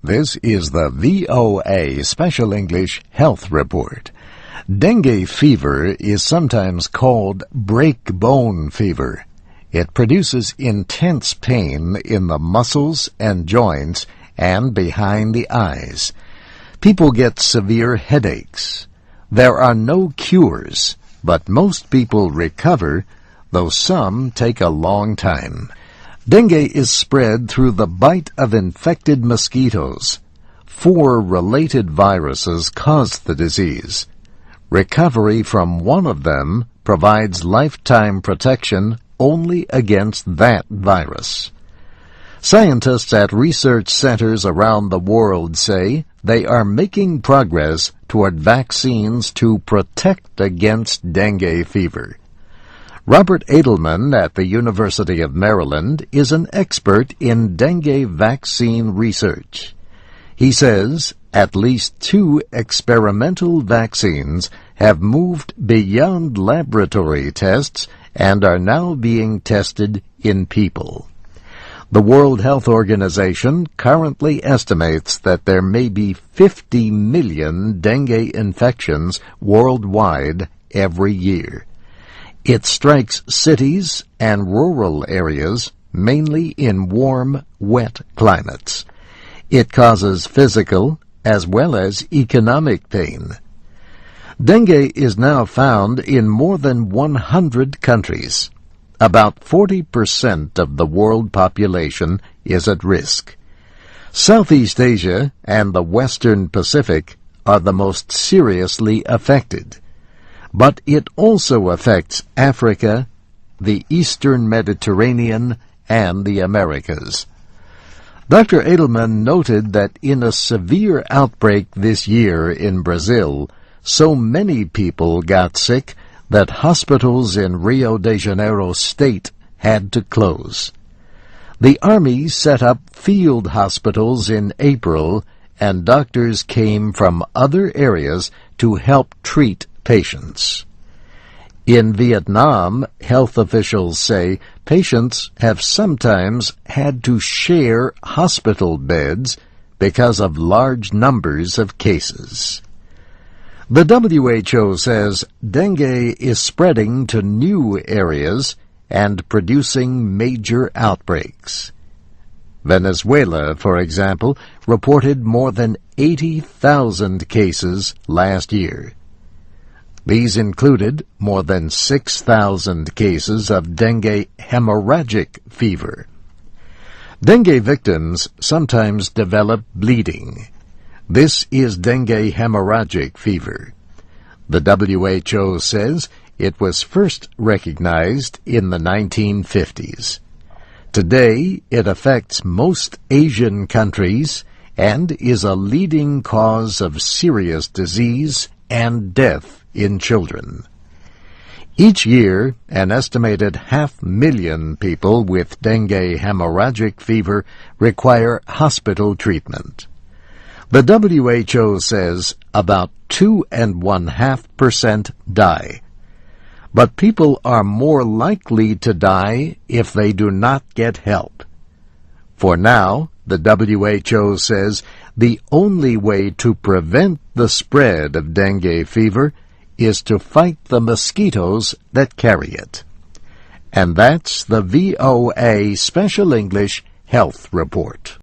This is the VOA Special English Health Report. Dengue fever is sometimes called break-bone fever. It produces intense pain in the muscles and joints and behind the eyes. People get severe headaches. There are no cures, but most people recover, though some take a long time. Dengue is spread through the bite of infected mosquitoes. 4 related viruses cause the disease. Recovery from one of them provides lifetime protection only against that virus. Scientists at research centers around the world say they are making progress toward vaccines to protect against dengue fever. Robert Edelman at the University of Maryland is an expert in dengue vaccine research. He says at least 2 experimental vaccines have moved beyond laboratory tests and are now being tested in people. The World Health Organization currently estimates that there may be 50 million dengue infections worldwide every year. It strikes cities and rural areas, mainly in warm, wet climates. It causes physical as well as economic pain. Dengue is now found in more than 100 countries. About 40% of the world population is at risk. Southeast Asia and the Western Pacific are the most seriously affected. But it also affects Africa, the Eastern Mediterranean, and the Americas. Dr. Edelman noted that in a severe outbreak this year in Brazil, so many people got sick that hospitals in Rio de Janeiro state had to close. The Army set up field hospitals in April, and doctors came from other areas to help treat patients. In Vietnam, health officials say patients have sometimes had to share hospital beds because of large numbers of cases. The WHO says dengue is spreading to new areas and producing major outbreaks. Venezuela, for example, reported more than 80,000 cases last year. These included more than 6,000 cases of dengue hemorrhagic fever. Dengue victims sometimes develop bleeding. This is dengue hemorrhagic fever. The WHO says it was first recognized in the 1950s. Today, it affects most Asian countries and is a leading cause of serious disease and death in children. Each year, an estimated 500,000 people with dengue hemorrhagic fever require hospital treatment. The WHO says about 2.5% die. But people are more likely to die if they do not get help. For now, the WHO says the only way to prevent the spread of dengue fever is to fight the mosquitoes that carry it. And that's the VOA Special English Health Report.